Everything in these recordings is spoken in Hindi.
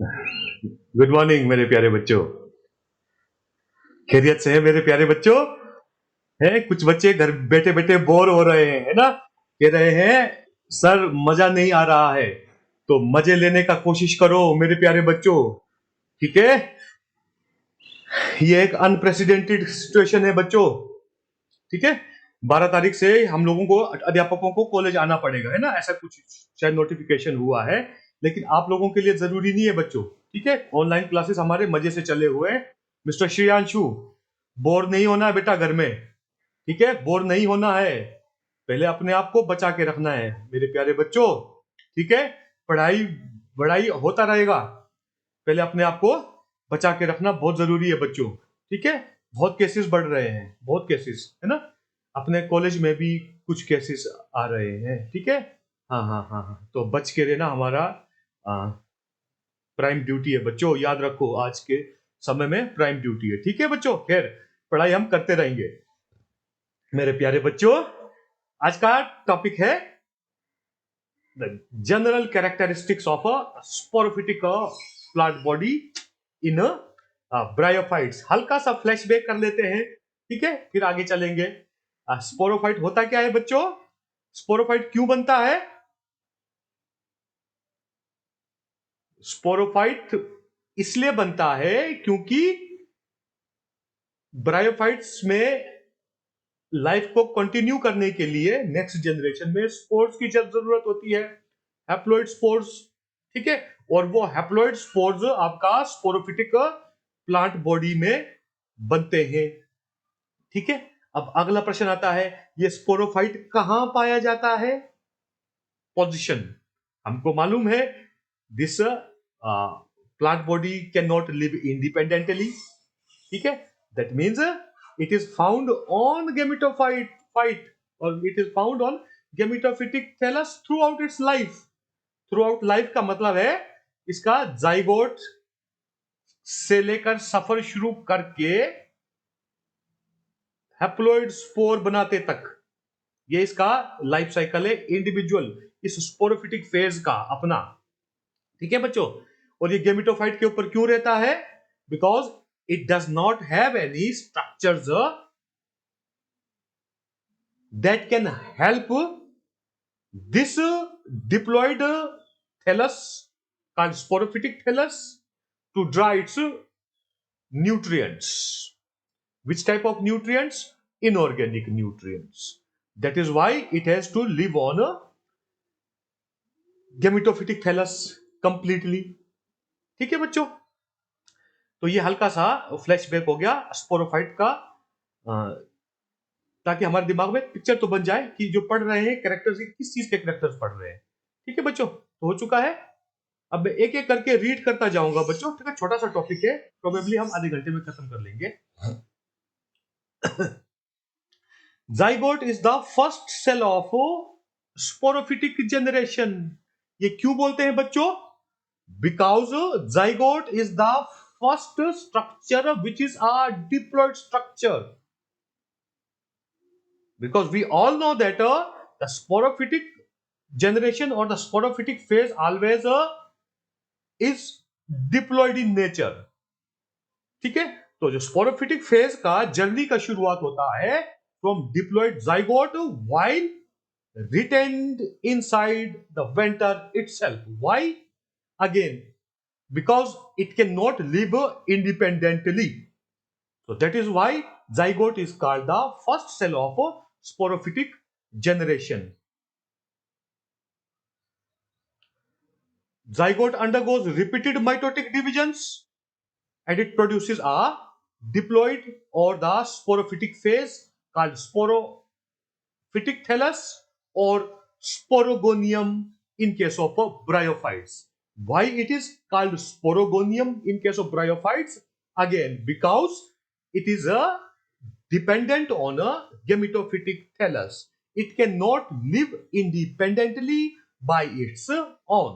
गुड मॉर्निंग मेरे प्यारे बच्चों। खैरियत से है मेरे प्यारे बच्चों? है कुछ बच्चे घर बैठे बैठे बोर हो रहे हैं, है ना? कह रहे हैं सर मजा नहीं आ रहा है। तो मजे लेने का कोशिश करो मेरे प्यारे बच्चों। ठीक है? ये एक अनप्रेसिडेंटेड सिचुएशन है बच्चों। ठीक है? 12 तारीख से हम लोगों को अध्यापकों को कॉलेज आना पड़ेगा, है ना? ऐसा कुछ शायद नोटिफिकेशन हुआ है, लेकिन आप लोगों के लिए जरूरी नहीं है बच्चों। ठीक है? ऑनलाइन क्लासेस हमारे मजे से चले हुए हैं। मिस्टर श्रेयांशु, बोर नहीं होना है बेटा घर में। ठीक है? बोर नहीं होना है। पहले अपने आप को बचा के रखना है मेरे प्यारे बच्चों। ठीक है? पढ़ाई बढ़ाई होता रहेगा। पहले अपने आप को बचा के रखना बहुत जरूरी है बच्चों। ठीक है? बहुत केसेस बढ़ रहे हैं, बहुत केसेस, है ना? अपने कॉलेज में भी कुछ केसेस आ रहे हैं। ठीक है? हाँ हाँ हाँ हाँ, तो बच के रहना हमारा प्राइम ड्यूटी है बच्चों। याद रखो, आज के समय में प्राइम ड्यूटी है। ठीक है बच्चों? खैर, पढ़ाई हम करते रहेंगे मेरे प्यारे बच्चों। आज का टॉपिक है the general characteristics of a sporophytic plant body in bryophytes. हल्का सा फ्लैशबैक कर लेते हैं, ठीक है? फिर आगे चलेंगे। स्पोरोफाइट होता क्या है बच्चों? स्पोरोफाइट क्यों बनता है? स्पोरोफाइट इसलिए बनता है क्योंकि ब्रायोफाइट्स में लाइफ को कंटिन्यू करने के लिए नेक्स्ट जनरेशन में स्पोर्स की जरूरत होती है, हैप्लॉइड स्पोर्स। ठीक है? और वो हैप्लॉइड स्पोर्स आपका स्पोरोफिटिक प्लांट बॉडी में बनते हैं। ठीक है? अब अगला प्रश्न आता है, ये स्पोरोफाइट कहां पाया जाता है? पोजीशन हमको मालूम है, this plant body can not live independently. ठीक है? That means it is found on gametophyte fight, और it is found on gametophytic thallus throughout its life. Throughout life का मतलब है इसका जाइगोट से लेकर सफर शुरू करके हैप्लॉइड स्पोर बनाते तक, ये इसका लाइफ साइकिल है इंडिविजुअल इस स्पोरोफिटिक फेज का अपना। ठीक है बच्चों? और ये गेमिटोफाइट के ऊपर क्यों रहता है? Because it does not have any structures that can help this diploid thallus called sporophytic thallus to draw its nutrients. Which type of nutrients? Inorganic nutrients. That is why it has to live on a gametophytic thallus completely. ठीक है बच्चों? तो ये हल्का सा फ्लैशबैक हो गया स्पोरोफाइट का, ताकि हमारे दिमाग में पिक्चर तो बन जाए कि जो पढ़ रहे हैं कैरेक्टर्स, किस चीज के कैरेक्टर्स पढ़ रहे हैं। ठीक है बच्चों? तो हो चुका है। अब मैं एक एक करके रीड करता जाऊंगा बच्चों। ठीक है? छोटा सा टॉपिक है, प्रोबेबली हम आधे घंटे में खत्म कर लेंगे। Zygote is the first cell of sporophytic generation. ये क्यों बोलते हैं बच्चों? Because zygote is the first structure which is a diploid structure. Because we all know that the sporophytic generation or the sporophytic phase always is diploid in nature. ठीक है? तो जो स्पोरोफिटिक फेज का जर्नी का शुरुआत होता है from diploid zygote while retained inside the venter itself. Why? Again, because it cannot live independently. So that is why zygote is called the first cell of sporophytic generation. Zygote undergoes repeated mitotic divisions and it produces a diploid or the sporophytic phase called sporophytic thallus or sporogonium in case of bryophytes. Why it is called sporogonium in case of bryophytes? Again, because it is dependent on a gametophytic thallus. It cannot live independently by its own.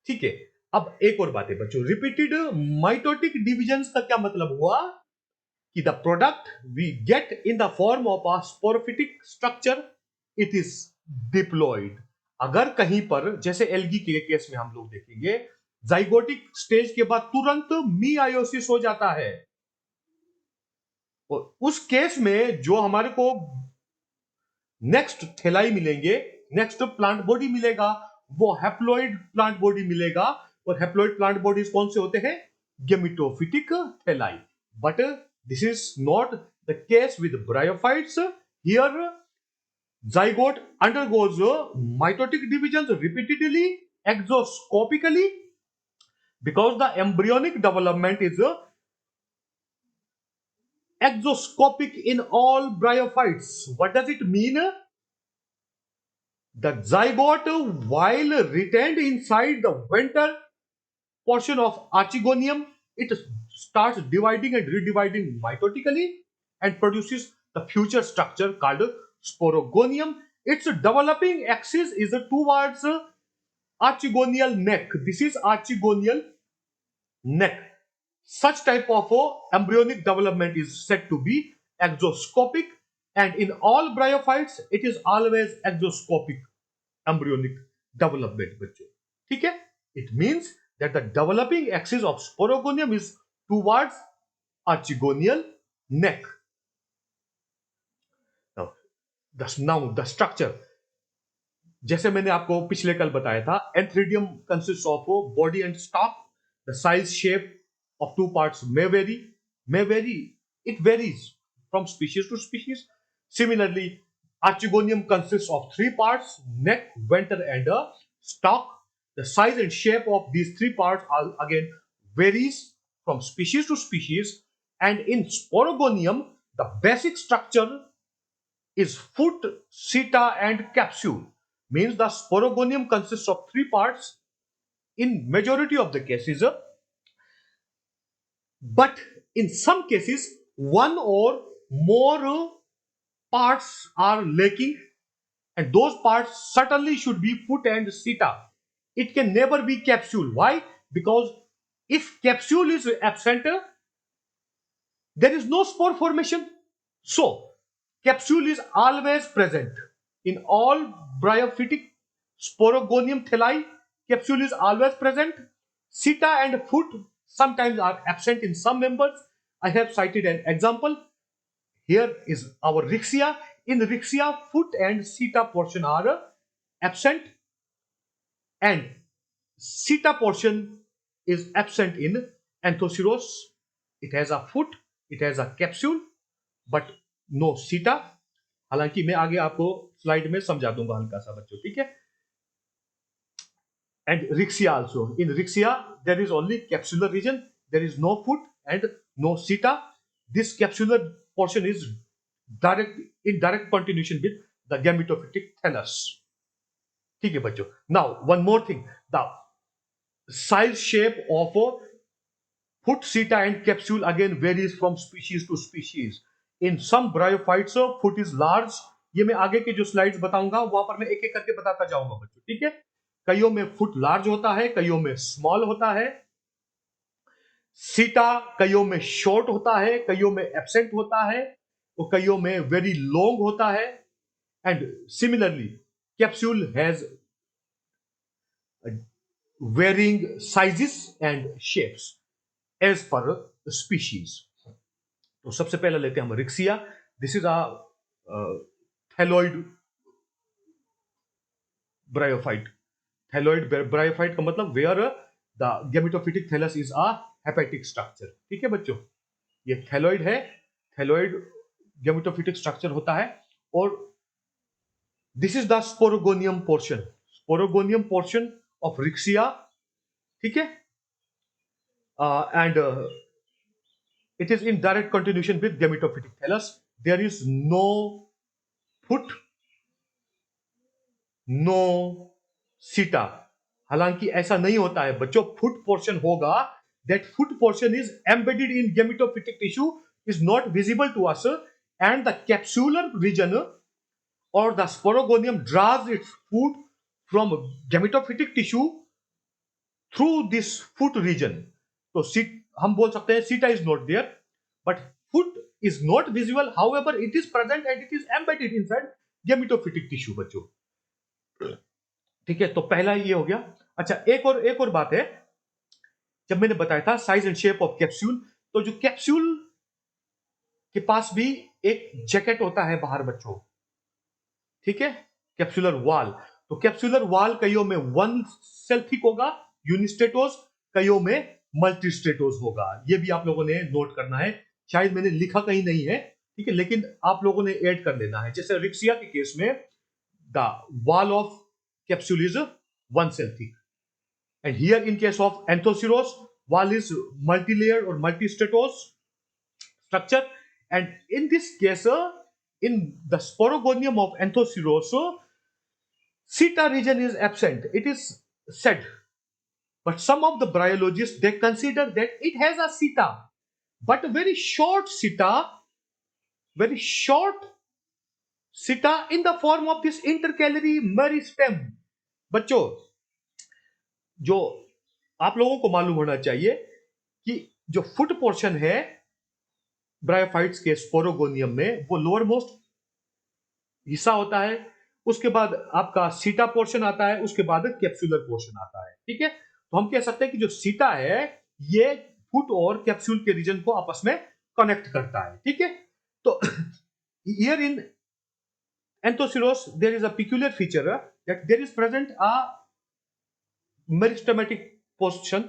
ठीक है? अब एक और बात है बच्चों, रिपीटेड माइटोटिक डिविजन्स का क्या मतलब हुआ? कि the product we get in the form of a sporophytic structure, it is diploid. अगर कहीं पर, जैसे एल्गी के केस में हम लोग देखेंगे, जाइगोटिक स्टेज के बाद तुरंत मीआयोसिस हो जाता है। और उस केस में जो हमारे को नेक्स्ट थैलाई मिलेंगे, नेक्स्ट प्लांट बॉडी मिलेगा, वो हैप्लॉइड प्लांट बॉडी मिलेगा। और हैप्लॉइड प्लांट बॉडीज कौन से होते हैं? Gametophytic thalli. But this is not the case with bryophytes. Here zygote undergoes mitotic divisions repeatedly exoscopically because the embryonic development is exoscopic in all bryophytes. What does it mean? The zygote, while retained inside the ventral portion of archegonium, it starts dividing and redividing mitotically and produces the future structure called sporogonium. Its developing axis is towards archegonial neck. This is archegonial neck. Such type of embryonic development is said to be exoscopic, and in all bryophytes it is always exoscopic embryonic development बच्चों, ठीक है? It means that the developing axis of sporogonium is towards archegonial neck. Now the structure, जैसे मैंने आपको पिछले कल बताया था, antheridium consist of body and stalk. The size shape of two parts may vary, it varies from species to species. Similarly, archegonium consists of three parts: neck, venter and a stalk. The size and shape of these three parts are again varies from species to species. And in sporogonium, the basic structure is foot, seta and capsule. Means the sporogonium consists of three parts in majority of the cases, but in some cases one or more parts are lacking, and those parts certainly should be foot and seta. It can never be capsule. Why? Because if capsule is absent, there is no spore formation. So capsule is always present in all bryophytic sporogonium thalli. Capsule is always present. Seta and foot sometimes are absent in some members. I have cited an example. Here is our Rixia. In Rixia, foot and seta portion are absent, and seta portion is absent in Anthoceros. It has a foot, it has a capsule, but no seta. हालांकि मैं आगे आपको स्लाइड में समझा दूंगा हल्का सा बच्चों, ठीक है? And Riccia also. In Riccia there is only capsular region, there is no foot and no seta. This capsular portion is direct continuation with the gametophytic thallus, ठीक है बच्चों? Now one more thing, the size shape of foot, seta and capsule again varies from species to species. In some bryophytes, foot is large. ये मैं आगे के जो स्लाइड्स बताऊंगा वहां पर मैं एक एक करके बताता जाऊंगा बच्चों, ठीक है? कईयों में फुट लार्ज होता है, कईयों में स्मॉल होता है. सीटा कईयों में शॉर्ट होता है, कईयों में एब्सेंट होता है, और कईयों में वेरी लॉन्ग होता है. And similarly capsule has varying sizes and shapes as per species. तो सबसे पहले लेते हैं हम Riccia. This is a thalloid bryophyte. Thalloid bryophyte का मतलब where the gametophytic thallus is a hepatic structure, ठीक है बच्चों? ये थैलोइड है, थैलोइड गैमेटोफिटिक स्ट्रक्चर होता है. और this is the sporogonium portion, sporogonium portion of Riccia, ठीक है? And it is in direct continuation with gametophytic thallus. There is no foot, no seta. हालांकि ऐसा नहीं होता है बच्चों. फुट पोर्शन होगा, that foot portion is embedded in gametophytic tissue, is not visible to us, and the capsular region or the sporogonium draws its food from gametophytic tissue through this foot region. तो हम बोल सकते हैं seta is not there, but foot is not visible. However it is present and it is embedded inside gametophytic tissue बच्चों, ठीक है? तो पहला ये हो गया. अच्छा, एक और बात है. जब मैंने बताया था size and shape of capsule, तो जो कैप्सूल के पास भी एक जैकेट होता है बाहर बच्चों, ठीक है, कैप्सुलर वॉल। तो कैप्सुलर वॉल कईयों में वन सेल थिक होगा यूनिस्टेटोस, कईयों में मल्टीस्टेटोस होगा। ये भी आप लोगों ने नोट करना है, शायद मैंने लिखा कहीं नहीं है, ठीक है, लेकिन आप लोगों ने ऐड कर लेना है। जैसे रिक्सिया के केस में the wall of capsule is one cell thick, and here in case of Anthoceros wall is multi-layered or multi-stratos structure, and in this case in the sporogonium of Anthoceros, Seta region is absent, it is said, but some of the bryologists they consider that it has a seta, but a very short seta, very short seta in the form of this intercalary meristem। बच्चों, जो आप लोगों को मालूम होना चाहिए कि जो फुट पोर्शन है ब्रायोफाइट्स के स्पोरोगोनियम में, वो लोअर मोस्ट हिस्सा होता है, उसके बाद आपका सीटा पोर्शन आता है, उसके बाद कैप्सुलर पोर्शन आता है, ठीक है। तो हम कह सकते हैं कि जो सीटा है ये फुट और कैप्सूल के रीजन को आपस में कनेक्ट करता है, ठीक है। तो here in Anthoceros there is a peculiar feature that there is present a meristematic portion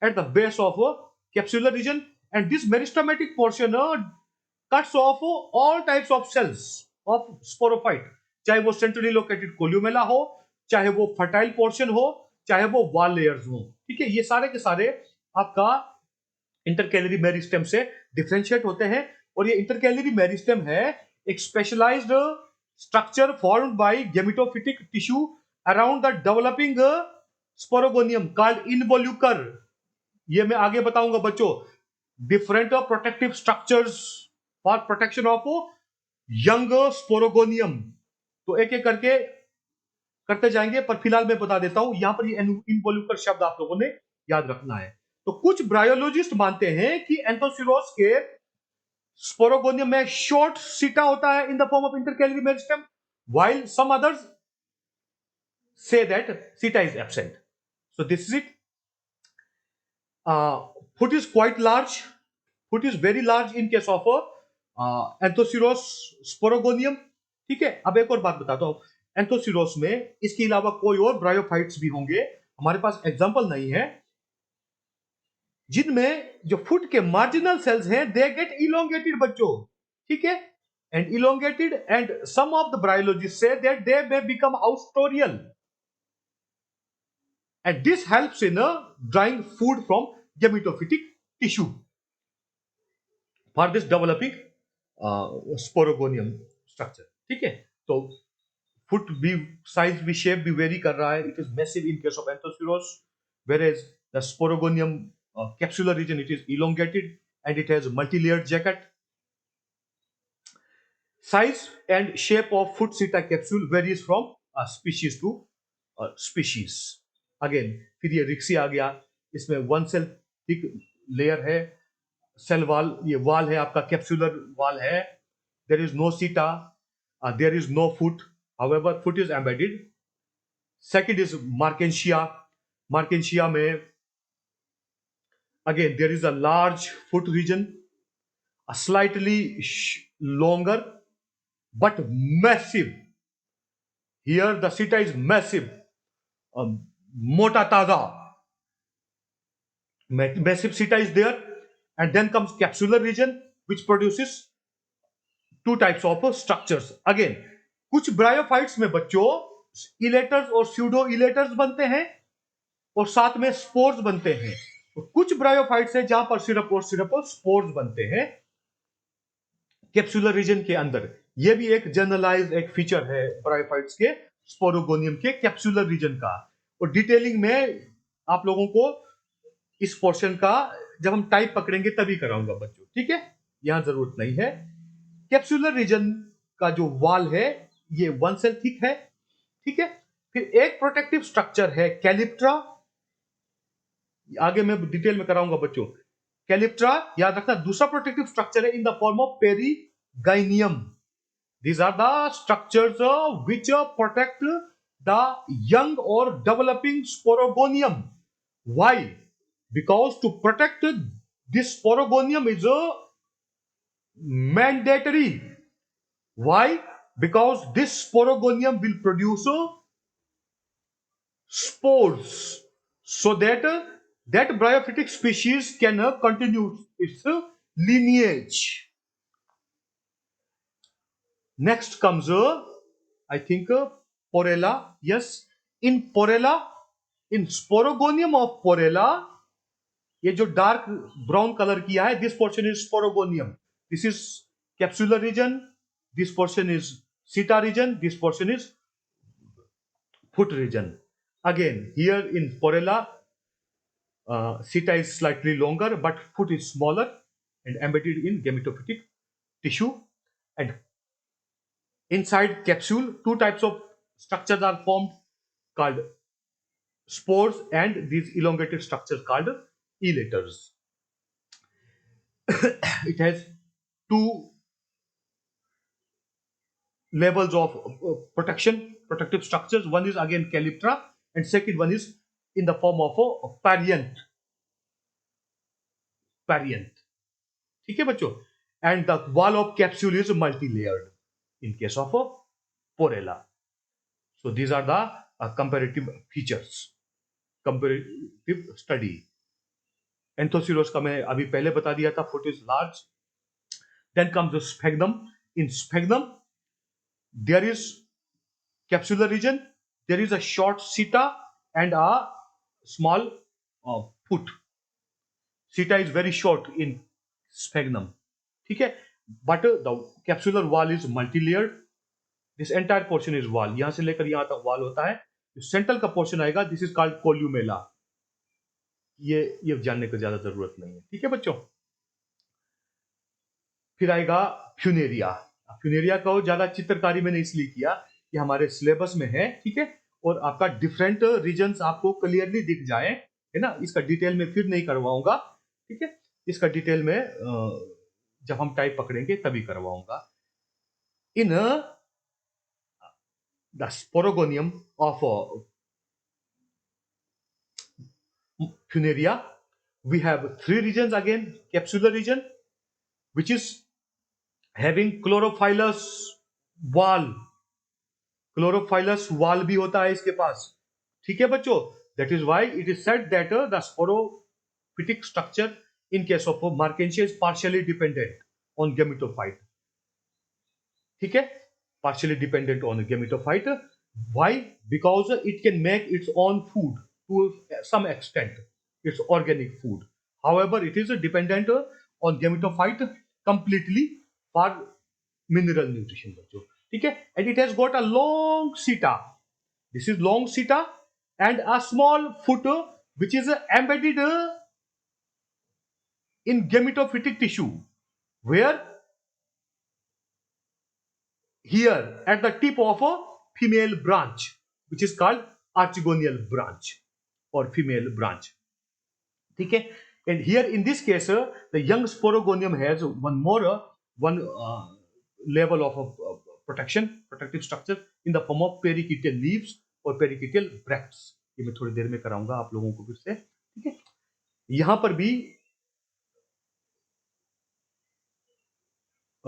at the base of a capsular region, and this meristematic portion cuts off all types of cells of sporophyte, चाहे वो सेंट्रली लोकेटेड कोल्यूमेला हो, चाहे वो फर्टाइल पोर्शन हो, चाहे वो वॉल लेयर्स हो, ठीक है। ये सारे के सारे आपका इंटरकैलरी मेरिस्टेम से डिफरेंशिएट होते हैं, और ये इंटरकैलरी मेरिस्टेम है एक specialised structure formed by gametophytic tissue around the developing sporogonium called involucre. ये मैं आगे बताऊंगा बच्चों, different protective structures for protection of young sporogonium. तो एक एक करके करते जाएंगे, पर फिलहाल मैं बता देता हूं, यहां पर ये इनवोल्यूकर शब्द आप लोगों ने याद रखना है। तो कुछ ब्रायोलॉजिस्ट मानते हैं कि एंथोसिरोस के स्पोरोगोनियम में शॉर्ट सीटा होता है in the form of intercalary meristem, while some others say that सीटा is absent. So this is it. Foot is quite large. Foot is very large in case of Anthoceros sporogonium, ठीक है। अब एक और बात बताता हूं, एंथोसिरोस में इसके अलावा कोई और ब्रायोफाइट्स भी होंगे, हमारे पास एग्जांपल नहीं है, जिनमें जो फुट के मार्जिनल सेल्स हैं दे गेट इलोंगेटेड बच्चों, ठीक है, and elongated, and some of the bryologist say that they may become haustorial, and this helps in drawing food from gametophytic tissue for this developing sporogonium structure, ठीक है। तो फुट भी साइज भी शेप भी वेरी कर रहा है, it is massive in case of Anthoceros, whereas the sporogonium capsular region it is elongated and it has multi-layered jacket. Size and shape of foot seta capsule varies from species to species. Again फिर ये रिक्सी आ गया, इसमें वन सेल थिक लेयर है, सेल वॉल, ये वॉल है आपका कैप्सुलर वॉल है, there is no seta, there is no foot, however foot is embedded. Second is Marchantia, Marchantia में again there is a large foot region, a slightly longer but massive, here the seta is massive, mota taza, massive seta is there, and then comes capsular region which produces two types of structures. Again कुछ ब्रायोफाइट्स में बच्चों इलेटर्स और स्यूडो इलेटर्स बनते हैं, और साथ में स्पोर्स बनते हैं, और कुछ ब्रायोफाइट्स है जहां पर सिर्फ और सिर्फ स्पोर्स बनते हैं कैप्सुलर रीजन के अंदर। यह भी एक जनरलाइज एक फीचर है ब्रायोफाइट्स के स्पोरोगोनियम के कैप्सुलर रीजन का, और डिटेलिंग में आप लोगों को इस पोर्शन का जब हम टाइप पकड़ेंगे तभी कराऊंगा बच्चों, ठीक है, यहां जरूरत नहीं है। कैप्सुलर रीजन का जो वॉल है ये वन सेल थिक है, ठीक है। फिर एक प्रोटेक्टिव स्ट्रक्चर है कैलिप्ट्रा, आगे मैं डिटेल में कराऊंगा बच्चों। कैलिप्ट्रा याद रखना, दूसरा प्रोटेक्टिव स्ट्रक्चर है in the form of perigynium. These are the structures which protect the young or developing sporogonium. Why? because to protect this sporogonium is mandatory. Why? Because this sporogonium will produce spores, so that that bryophytic species can continue its lineage. Next comes I think Porella. Yes, in Porella, in sporogonium of Porella, ये जो डार्क ब्राउन कलर किया है, this portion is sporogonium, this is capsular region, this portion is seta region, this portion is foot region. Again, here in Porella, seta is slightly longer, but foot is smaller and embedded in gametophytic tissue. And inside capsule, two types of structures are formed called spores and these elongated structures called elaters. It has two levels of protective structures. One is again calyptra and second one is in the form of a parient. ठीक है बच्चों? And the wall of capsule is multi-layered in case of a Porella. So these are the comparative features, comparative study. Anthoceros का मैं अभी पहले बता दिया था, foot is large. Then comes the sphagnum. In sphagnum, there is capsular region, there is a short seta and a small foot. Seta is very short in sphagnum, ठीक है, but the capsular wall is multi-layered. This entire portion is wall, यहां से लेकर यहां तक wall होता है. जो सेंट्रल का पोर्शन आएगा, दिस इज कॉल्ड कोल्यूमेला. ये जानने की ज्यादा जरूरत नहीं है, ठीक है बच्चों. फिर आएगा फ्यूनेरिया. फ्यूनेरिया का ज्यादा चित्रकारी मैंने इसलिए किया कि हमारे सिलेबस में है, ठीक है, और आपका डिफरेंट रीजन्स आपको क्लियरली दिख जाए, है ना. इसका डिटेल में फिर नहीं करवाऊंगा, ठीक है. इसका डिटेल में जब हम टाइप पकड़ेंगे तभी करवाऊंगा. In the sporogonium of Funaria, we have three regions again. Capsular region, which is having chlorophyllous wall. Chlorophyllous wall भी होता है इसके पास, ठीक है बच्चों. That is why it is said that the sporophytic structure in case of Markensia is partially dependent on gametophyte. ठीक है, partially dependent on gametophyte. Why? Because it can make its own food to some extent, its organic food. However, it is dependent on gametophyte completely for mineral nutrition बच्चों, ठीक है. And it has got a long seta. This is long seta and a small foot which is embedded in gametophytic tissue, where here at the tip of a female branch, which is called archegonial branch or female branch, ठीक है. And here in this case the young sporogonium has one level of protective structure in the form of pericytial leaves or pericytial bracts. ये मैं थोड़ी देर में कराऊंगा आप लोगों को फिर से, ठीक है. यहां पर भी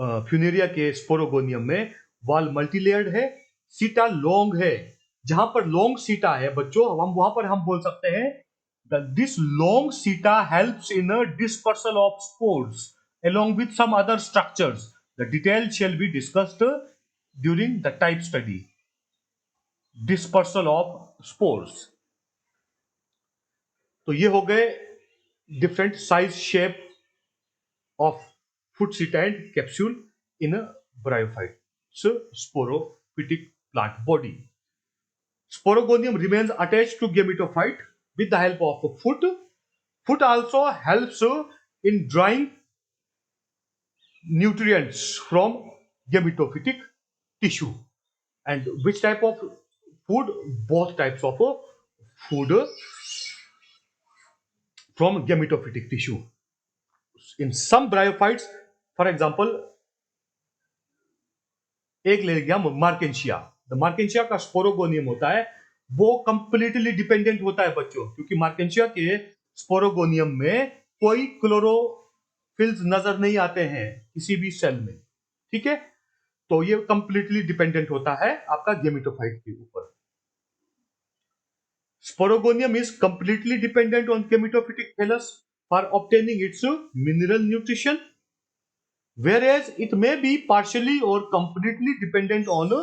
फ्यूनेरिया के स्पोरोगोनियम में वॉल मल्टीलेयर्ड है, सीटा लॉन्ग है. जहां पर लॉन्ग सीटा है बच्चों, हम वहां पर हम बोल सकते हैं this long seta helps in a dispersal of spores along with some other structures. The details shall be discussed during the type study. Dispersal of spores. तो ये हो गए different size shape of foot seta and capsule in a bryophyte. So sporophytic plant body. Sporogonium remains attached to gametophyte with the help of a foot. Foot also helps in drawing nutrients from gametophytic tissue. And which type of food? Both types of food from gametophytic tissue. In some bryophytes, for example, एक ले गया मार्केंशिया. द मार्केंशिया का स्पोरोगोनियम होता है, वो कंप्लीटली डिपेंडेंट होता है बच्चों, क्योंकि मार्केंशिया के स्पोरोगोनियम में कोई क्लोरोफिल्स नजर नहीं आते हैं किसी भी सेल में, ठीक है। तो ये कंप्लीटली डिपेंडेंट होता है आपका गेमेटोफाइट के ऊपर। Sporogonium is completely dependent on gametophytic thallus for obtaining its mineral nutrition, whereas it may be partially or completely dependent on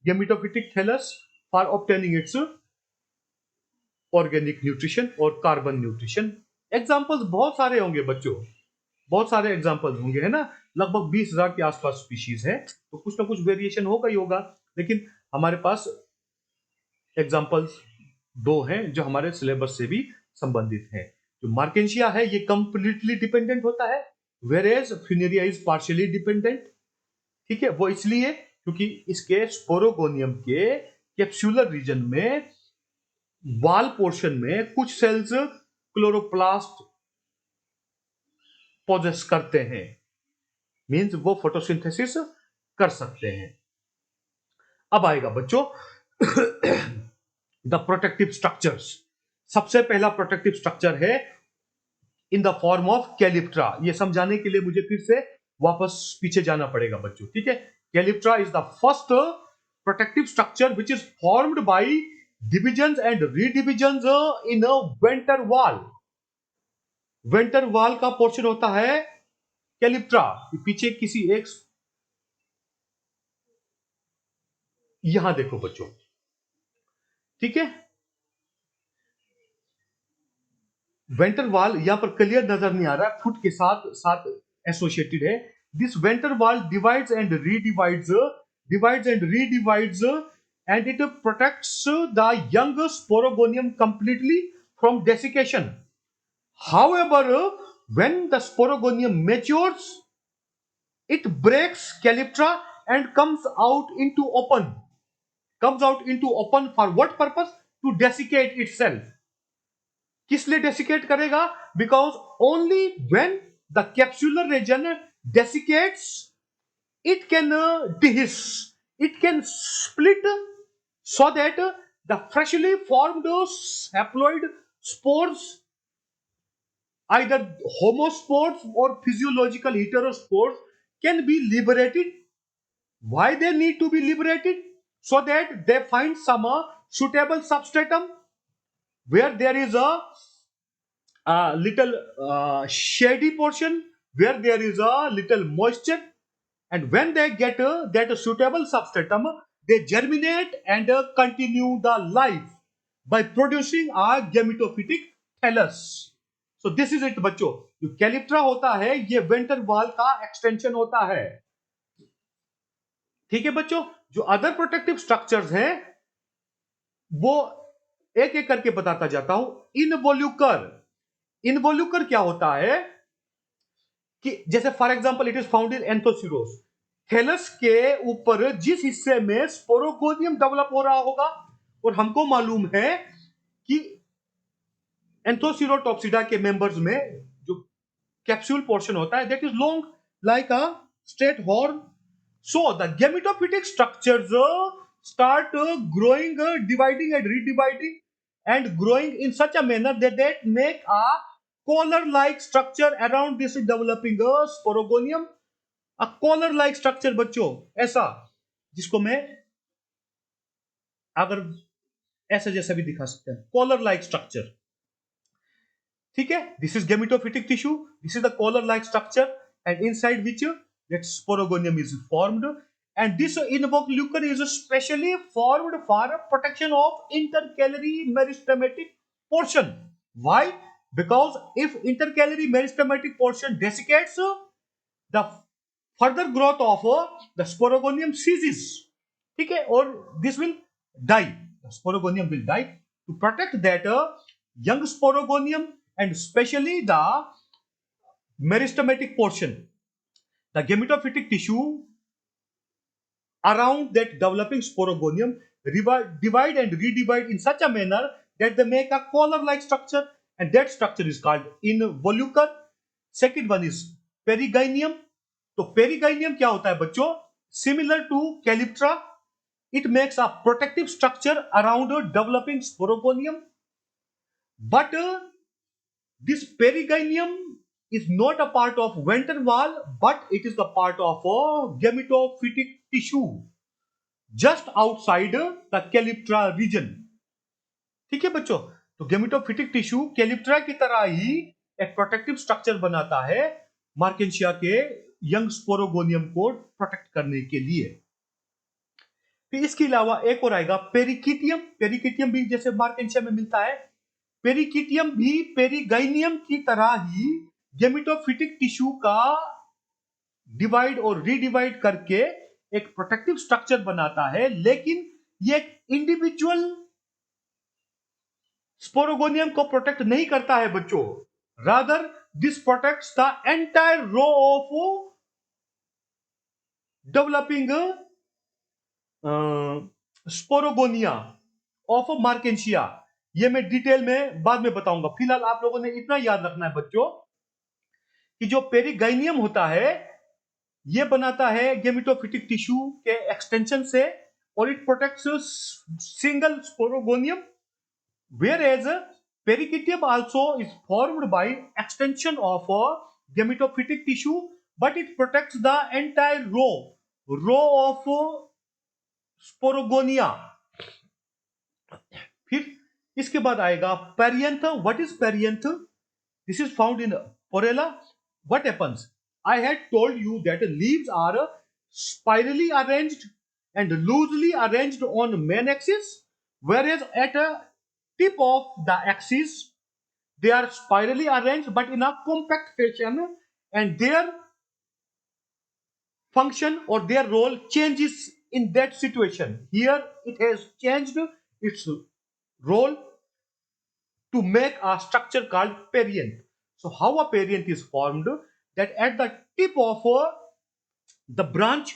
gametophytic thallus for obtaining its organic nutrition और कार्बन न्यूट्रिशन। एग्जाम्पल्स बहुत सारे होंगे बच्चों, बहुत सारे एग्जाम्पल्स होंगे, है ना। लगभग 20,000 के आसपास स्पीशीज है, तो कुछ ना कुछ वेरिएशन होगा ही होगा, लेकिन हमारे पास एग्जाम्पल्स दो हैं जो हमारे सिलेबस से भी संबंधित हैं। जो मार्केंशिया है ये कंप्लीटली डिपेंडेंट होता है, वेरेज फ्यूनेरिया इज पार्शियली डिपेंडेंट, ठीक है। वो इसलिए क्योंकि इसके स्पोरोगोनियम के कैप्सुलर रीजन में वाल पोर्शन में कुछ सेल्स क्लोरोप्लास्ट पोजेस करते हैं, मींस वो फोटोसिंथेसिस कर सकते हैं। अब आएगा बच्चों द प्रोटेक्टिव स्ट्रक्चर्स। सबसे पहला प्रोटेक्टिव स्ट्रक्चर है in the form of calyptra. ये समझाने के लिए मुझे फिर से वापस पीछे जाना पड़ेगा बच्चों, ठीक है। Calyptra is the first protective structure which is formed by divisions and redivisions in a venter wall. Venter wall का पोर्शन होता है कैलिप्ट्रा। पीछे किसी एक, यहां देखो बच्चों, ठीक है। वेंटर वॉल यहां पर क्लियर नजर नहीं आ रहा, फुट के साथ साथ एसोसिएटेड है। This venter wall divides and redivides, divides and redivides, and it protects the young sporogonium completely from desiccation. However, when the sporogonium matures, it breaks calyptra and comes out into open. Comes out into open for what purpose? To desiccate itself. किस लिए डेसिकेट करेगा? Because only when the capsular region desiccates, it can dehisce, it can split, so that the freshly formed haploid spores, either homospores or physiological heterospores, can be liberated. Why they need to be liberated? So that they find some suitable substratum where there is a little shady portion, where there is a little moisture, and when they get that suitable substratum, they germinate and continue the life by producing a gametophytic thallus. So this is it बच्चों। जो कैलिप्ट्रा होता है ये वेंटर वॉल का एक्सटेंशन होता है, ठीक है बच्चों। जो अदर प्रोटेक्टिव स्ट्रक्चर्स हैं वो एक एक करके बताता जाता हूं। इनवोल्यूकर, इनवोल्यूकर क्या होता है कि जैसे for example it is found in Anthoceros. Thallus के ऊपर जिस हिस्से में स्पोरोगोनियम डेवलप हो रहा होगा, और हमको मालूम है कि एंथोसिरोटॉप्सिडा के मेंबर्स में जो कैप्सूल पोर्शन होता है that is long like a straight horn. So the gametophytic structures start growing, dividing and redividing, and growing in such a manner that they make a collar-like structure around this developing sporogonium. A collar-like structure बच्चों, ऐसा जिसको मैं अगर ऐसा जैसा भी दिखा सकते हैं, collar-like structure, ठीक है। This is gametophytic tissue. This is the collar-like structure, and inside which that sporogonium is formed. And this involucre is specially formed for protection of intercalary meristematic portion. Why? Because if intercalary meristematic portion desiccates, the further growth of the sporogonium ceases. ठीक है, और this will die. The sporogonium will die. To protect that young sporogonium and especially the meristematic portion, the gametophytic tissue around that developing sporogonium divide and redivide in such a manner that they make a collar-like structure, and that structure is called involucre. Second one is perigynium. तो perigynium क्या होता है बच्चों? Similar to calyptra, it makes a protective structure around a developing sporogonium, but This perigonium is not a part of ventral wall, but it is the part of a gametophytic tissue just outside the calyptra region. ठीक है बच्चों, तो गेमेटोफिटिक टिश्यू कैलिप्ट्रा की तरह ही एक प्रोटेक्टिव स्ट्रक्चर बनाता है मार्केंशिया के यंग स्पोरोगोनियम को प्रोटेक्ट करने के लिए। फिर इसके अलावा एक और आएगा पेरिकिटियम। पेरिकिटियम भी जैसे मार्केंशिया में मिलता है, पेरिकिटियम भी पेरिगाइनियम की तरह ही गेमेटोफिटिक टिश्यू का डिवाइड और रीडिवाइड करके एक प्रोटेक्टिव स्ट्रक्चर बनाता है, लेकिन ये एक इंडिविजुअल स्पोरोगोनियम को प्रोटेक्ट नहीं करता है बच्चों, rather this protects the entire row of developing sporogonia of Marchantia. ये मैं डिटेल में बाद में बताऊंगा, फिलहाल आप लोगों ने इतना याद रखना है बच्चों कि जो पेरिगाइनियम होता है ये बनाता है गेमेटोफिटिक टिश्यू के एक्सटेंशन से, और it protects single sporogonium, whereas pericytium also is formed by extension of a gametophytic tissue, but it protects the entire row of sporogonia. फिर इसके बाद आएगा perianth. What is perianth? This is found in Porella. What happens? I had told you that leaves are spirally arranged and loosely arranged on main axis, whereas at a tip of the axis they are spirally arranged but in a compact fashion, and their function or their role changes in that situation. Here it has changed its role to make a structure called perianth. So how a perianth is formed? That at the tip of the branch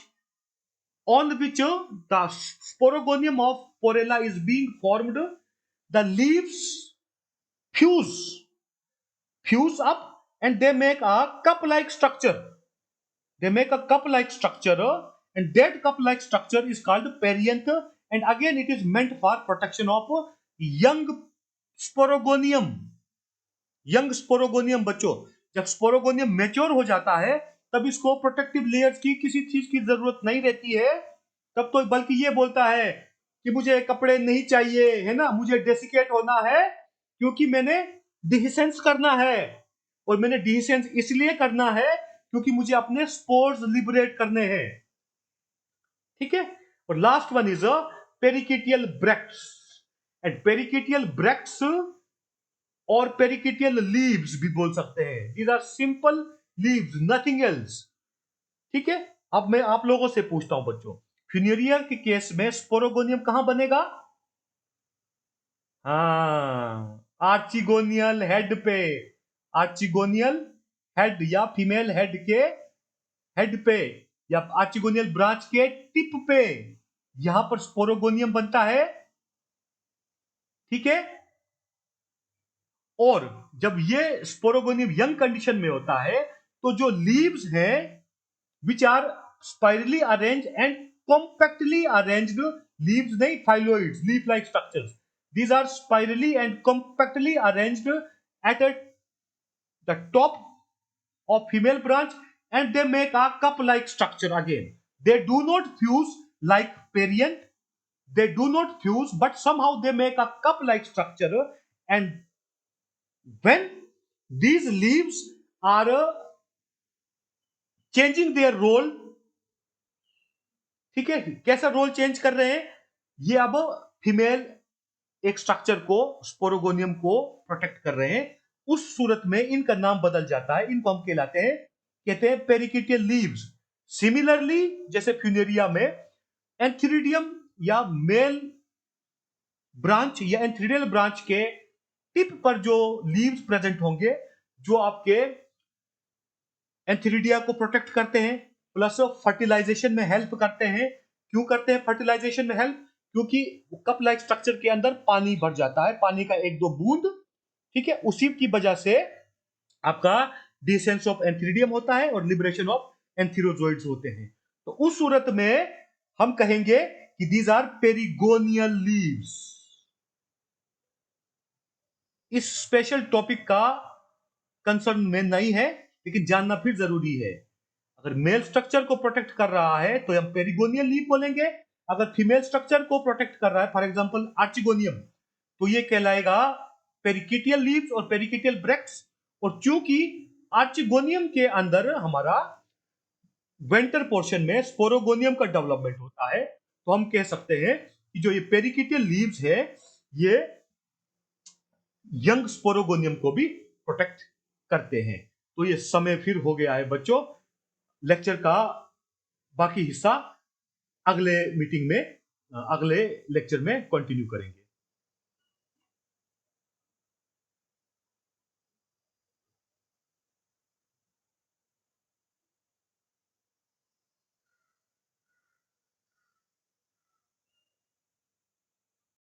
on which the sporogonium of porella is being formed, the leaves fuse up and they make a cup-like structure. They make a cup-like structure, and that cup-like structure is called perianth, and again it is meant for protection of young sporogonium. Young sporogonium बच्चों, जब स्पोरोगोनियम मैच्योर हो जाता है तब इसको प्रोटेक्टिव लेयर्स की किसी चीज की जरूरत नहीं रहती है, तब तो बल्कि ये बोलता है कि मुझे कपड़े नहीं चाहिए, है ना, मुझे डेसिकेट होना है क्योंकि मैंने डिहिसेंस करना है, और मैंने डिहिसेंस इसलिए करना है क्योंकि मुझे अपने स्पोर्स लिबरेट करने हैं। ठीक है, और last one is perichaetial bracts, and perichaetial bracts और पेरिकिटियल लीव्स भी बोल सकते हैं। These are simple leaves, nothing else. ठीक है, अब मैं आप लोगों से पूछता हूं बच्चों, फ्यूनेरिया के केस में स्पोरोगोनियम कहां बनेगा? हाँ, आर्चिगोनियल हेड पे, आर्चिगोनियल हेड या फीमेल हेड के हेड पे, या आर्चिगोनियल ब्रांच के टिप पे, यहां पर स्पोरोगोनियम बनता है। ठीक है, और जब ये स्पोरोगोनियम यंग कंडीशन में होता है तो जो लीव्स हैं which are spirally arrange and compactly arranged, leaves नहीं, phylloids, leaf like structures, these are spirally and compactly arranged at the top of female branch, and they make a cup like structure. Again, they do not fuse like perianth, they do not fuse, but somehow they make a cup like structure, and when these leaves are changing their role, ठीक है, कैसा रोल चेंज कर रहे हैं ये, अब फीमेल एक स्ट्रक्चर को, स्पोरोगोनियम को प्रोटेक्ट कर रहे हैं, उस सूरत में इनका नाम बदल जाता है, इनको हम कहते हैं पेरिकिटियल लीव्स। सिमिलरली जैसे फ्यूनेरिया में एंथ्रीडियम या मेल ब्रांच या एंथ्रीडियल ब्रांच के टिप पर जो लीव्स प्रेजेंट होंगे जो आपके एंथ्रीडिया को प्रोटेक्ट करते हैं, प्लस फर्टिलाइजेशन में हेल्प करते हैं। क्यों करते हैं फर्टिलाइजेशन में हेल्प? क्योंकि कप लाइक स्ट्रक्चर के अंदर पानी भर जाता है, पानी का एक दो बूंद, ठीक है, उसी की वजह से आपका डिसेंस ऑफ एंथ्रीडियम होता है और लिबरेशन ऑफ एंथीरोजोइड्स होते हैं। तो उस सूरत में हम कहेंगे कि दीज आर पेरिगोनियल लीव्स। इस स्पेशल टॉपिक का कंसर्न में नहीं है, लेकिन जानना फिर जरूरी है। अगर मेल स्ट्रक्चर को प्रोटेक्ट कर रहा है तो हम पेरिगोनियल लीफ बोलेंगे। अगर फीमेल स्ट्रक्चर को प्रोटेक्ट कर रहा है, फॉर एग्जांपल आर्चिगोनियम, तो ये कहलाएगा पेरिकिटियल लीव्स और पेरिकिटियल ब्रैक्ट्स। और चूंकि आर्चिगोनियम के अंदर हमारा वेंटर पोर्शन में स्पोरोगोनियम का डेवलपमेंट होता है, तो हम कह सकते हैं कि जो ये पेरिकिटियल लीव्स है ये यंग स्पोरोगोनियम को भी प्रोटेक्ट करते हैं। तो ये समय फिर हो गया है बच्चों। लेक्चर का बाकी हिस्सा अगले मीटिंग में, अगले लेक्चर में कंटिन्यू करेंगे।